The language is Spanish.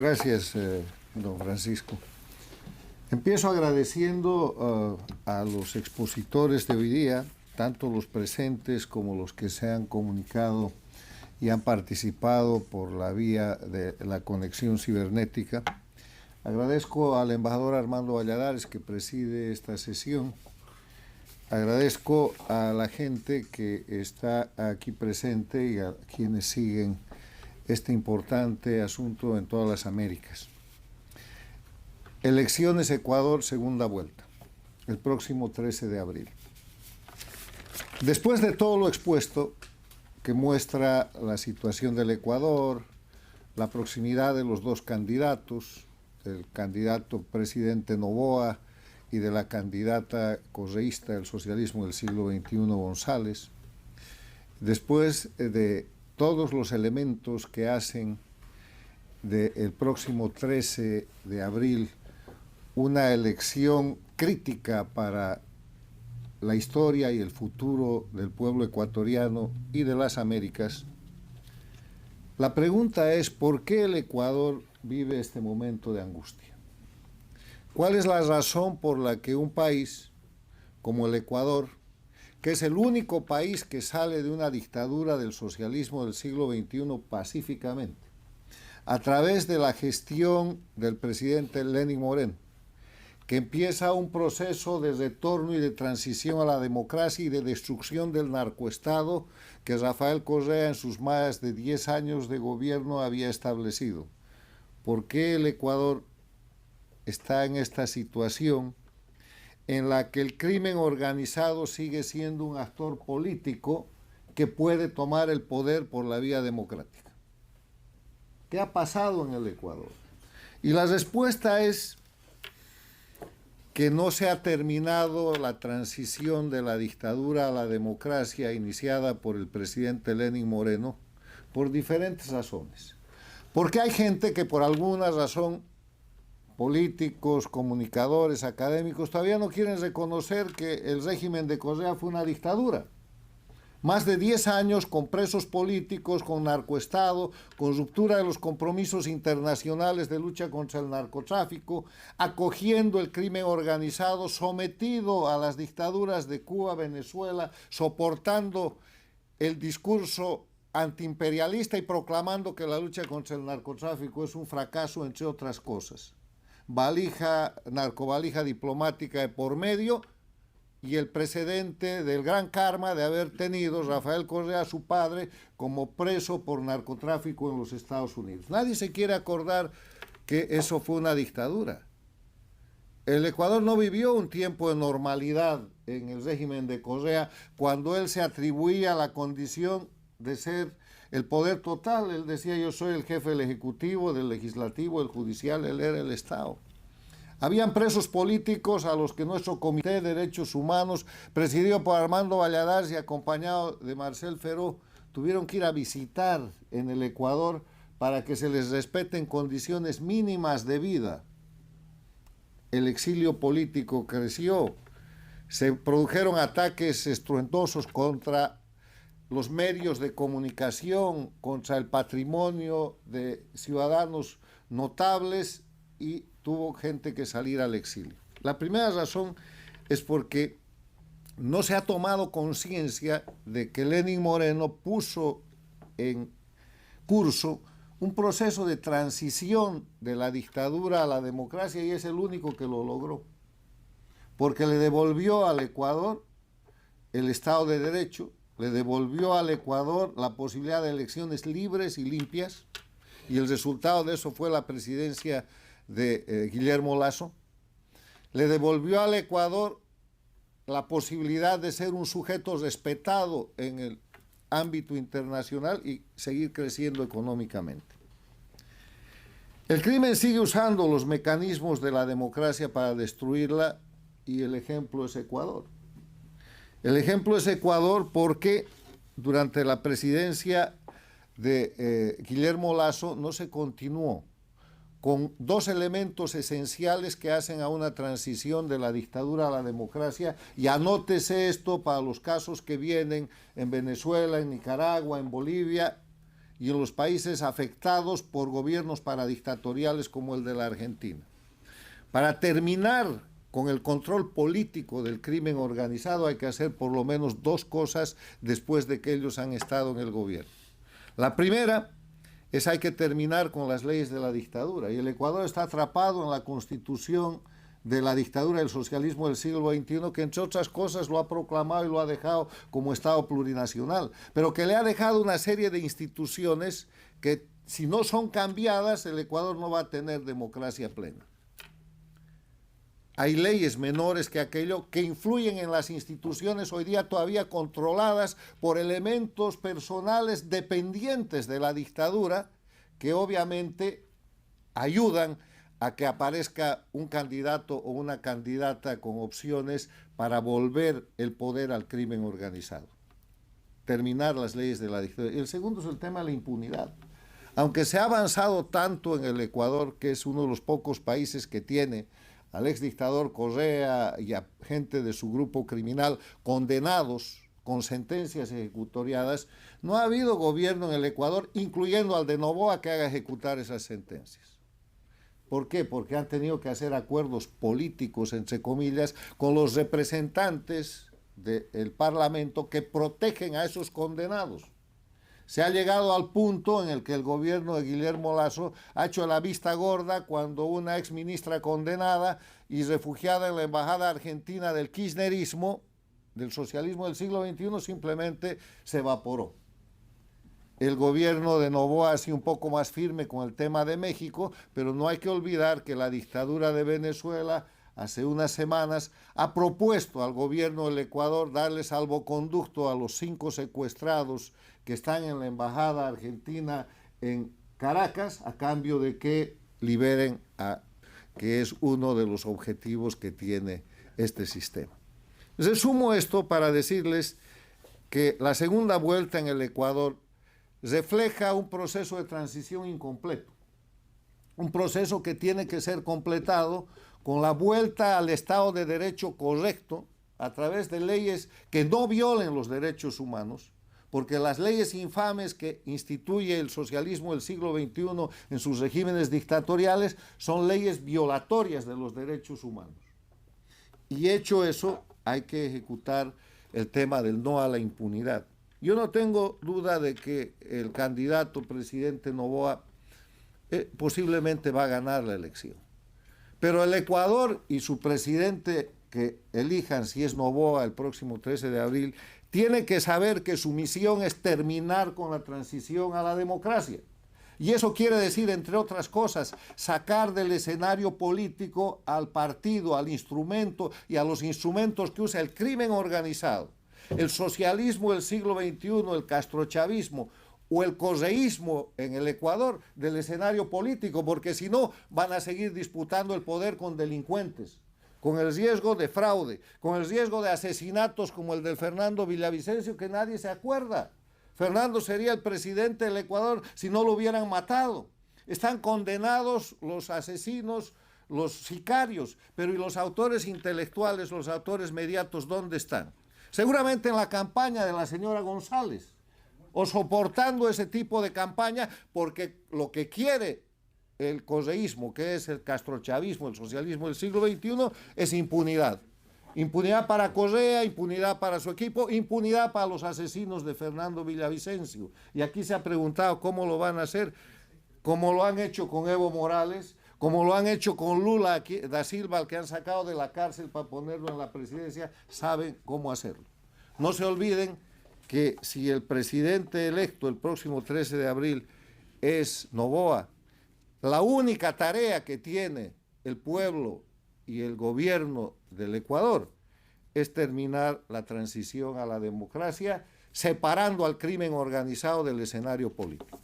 Gracias, don Francisco. Empiezo agradeciendo a los expositores de hoy día, tanto los presentes como los que se han comunicado y han participado por la vía de la conexión cibernética. Agradezco al embajador Armando Valladares, que preside esta sesión. Agradezco a la gente que está aquí presente y a quienes siguen este importante asunto en todas las Américas. Elecciones Ecuador, segunda vuelta, el próximo 13 de abril. Después de todo lo expuesto, que muestra la situación del Ecuador, la proximidad de los dos candidatos, del candidato presidente Noboa y de la candidata correísta del socialismo del siglo XXI, González, después de todos los elementos que hacen del próximo 13 de abril una elección crítica para la historia y el futuro del pueblo ecuatoriano y de las Américas, la pregunta es: ¿por qué el Ecuador vive este momento de angustia? ¿Cuál es la razón por la que un país como el Ecuador, que es el único país que sale de una dictadura del socialismo del siglo XXI pacíficamente, a través de la gestión del presidente Lenín Moreno, que empieza un proceso de retorno y de transición a la democracia y de destrucción del narcoestado que Rafael Correa en sus más de 10 años de gobierno había establecido? ¿Por qué el Ecuador está en esta situación en la que el crimen organizado sigue siendo un actor político que puede tomar el poder por la vía democrática? ¿Qué ha pasado en el Ecuador? Y la respuesta es que no se ha terminado la transición de la dictadura a la democracia iniciada por el presidente Lenín Moreno por diferentes razones. Porque hay gente que por alguna razón, políticos, comunicadores, académicos, todavía no quieren reconocer que el régimen de Correa fue una dictadura. Más de 10 años con presos políticos, con narcoestado, con ruptura de los compromisos internacionales de lucha contra el narcotráfico, acogiendo el crimen organizado, sometido a las dictaduras de Cuba, Venezuela, soportando el discurso antiimperialista y proclamando que la lucha contra el narcotráfico es un fracaso, entre otras cosas. Narcovalija diplomática de por medio, y el precedente del gran karma de haber tenido Rafael Correa, su padre, como preso por narcotráfico en los Estados Unidos. Nadie se quiere acordar que eso fue una dictadura. El Ecuador no vivió un tiempo de normalidad en el régimen de Correa cuando él se atribuía la condición de ser el poder total. Él decía: yo soy el jefe del Ejecutivo, del Legislativo, del Judicial, él era el Estado. Habían presos políticos a los que nuestro Comité de Derechos Humanos, presidido por Armando Valladares y acompañado de Marcel Feró, tuvieron que ir a visitar en el Ecuador para que se les respeten condiciones mínimas de vida. El exilio político creció, se produjeron ataques estruendosos contra los medios de comunicación, contra el patrimonio de ciudadanos notables, y tuvo gente que salir al exilio. La primera razón es porque no se ha tomado conciencia de que Lenín Moreno puso en curso un proceso de transición de la dictadura a la democracia, y es el único que lo logró, porque le devolvió al Ecuador el Estado de Derecho, le devolvió al Ecuador la posibilidad de elecciones libres y limpias, y el resultado de eso fue la presidencia de Guillermo Lasso. Le devolvió al Ecuador la posibilidad de ser un sujeto respetado en el ámbito internacional y seguir creciendo económicamente. El crimen sigue usando los mecanismos de la democracia para destruirla, y el ejemplo es Ecuador. El ejemplo es Ecuador porque durante la presidencia de Guillermo Lasso no se continuó con dos elementos esenciales que hacen a una transición de la dictadura a la democracia, y anótese esto para los casos que vienen en Venezuela, en Nicaragua, en Bolivia, y en los países afectados por gobiernos paradictatoriales como el de la Argentina. Para terminar con el control político del crimen organizado hay que hacer por lo menos dos cosas después de que ellos han estado en el gobierno. La primera es hay que terminar con las leyes de la dictadura, y el Ecuador está atrapado en la constitución de la dictadura del socialismo del siglo XXI, que entre otras cosas lo ha proclamado y lo ha dejado como Estado plurinacional, pero que le ha dejado una serie de instituciones que, si no son cambiadas, el Ecuador no va a tener democracia plena. Hay leyes menores que aquello que influyen en las instituciones hoy día todavía controladas por elementos personales dependientes de la dictadura, que obviamente ayudan a que aparezca un candidato o una candidata con opciones para volver el poder al crimen organizado. Terminar las leyes de la dictadura. Y el segundo es el tema de la impunidad. Aunque se ha avanzado tanto en el Ecuador, que es uno de los pocos países que tiene al exdictador Correa y a gente de su grupo criminal condenados con sentencias ejecutoriadas, no ha habido gobierno en el Ecuador, incluyendo al de Noboa, que haga ejecutar esas sentencias. ¿Por qué? Porque han tenido que hacer acuerdos políticos, entre comillas, con los representantes del Parlamento que protegen a esos condenados. Se ha llegado al punto en el que el gobierno de Guillermo Lasso ha hecho la vista gorda cuando una exministra condenada y refugiada en la embajada argentina del kirchnerismo, del socialismo del siglo XXI, simplemente se evaporó. El gobierno de Noboa ha sido un poco más firme con el tema de México, pero no hay que olvidar que la dictadura de Venezuela hace unas semanas ha propuesto al gobierno del Ecuador darle salvoconducto a los 5 secuestrados que están en la embajada argentina en Caracas, a cambio de que liberen a, que es uno de los objetivos que tiene este sistema. Resumo esto para decirles que la segunda vuelta en el Ecuador refleja un proceso de transición incompleto, un proceso que tiene que ser completado con la vuelta al Estado de Derecho correcto a través de leyes que no violen los derechos humanos, porque las leyes infames que instituye el socialismo del siglo XXI en sus regímenes dictatoriales son leyes violatorias de los derechos humanos. Y hecho eso, hay que ejecutar el tema del no a la impunidad. Yo no tengo duda de que el candidato presidente Noboa posiblemente va a ganar la elección. Pero el Ecuador y su presidente que elijan, si es Noboa el próximo 13 de abril, tiene que saber que su misión es terminar con la transición a la democracia. Y eso quiere decir, entre otras cosas, sacar del escenario político al partido, al instrumento y a los instrumentos que usa el crimen organizado, el socialismo del siglo XXI, el castrochavismo o el correísmo en el Ecuador del escenario político, porque si no van a seguir disputando el poder con delincuentes, con el riesgo de fraude, con el riesgo de asesinatos como el del Fernando Villavicencio, que nadie se acuerda. Fernando sería el presidente del Ecuador si no lo hubieran matado. Están condenados los asesinos, los sicarios, pero ¿y los autores intelectuales, los autores mediatos, dónde están? Seguramente en la campaña de la señora González, o soportando ese tipo de campaña, porque lo que quiere el correísmo, que es el castrochavismo, el socialismo del siglo XXI, es impunidad. Impunidad para Correa, impunidad para su equipo, impunidad para los asesinos de Fernando Villavicencio. Y aquí se ha preguntado cómo lo van a hacer, como lo han hecho con Evo Morales, como lo han hecho con Lula da Silva, al que han sacado de la cárcel para ponerlo en la presidencia, saben cómo hacerlo. No se olviden que si el presidente electo el próximo 13 de abril es Noboa, la única tarea que tiene el pueblo y el gobierno del Ecuador es terminar la transición a la democracia, separando al crimen organizado del escenario político.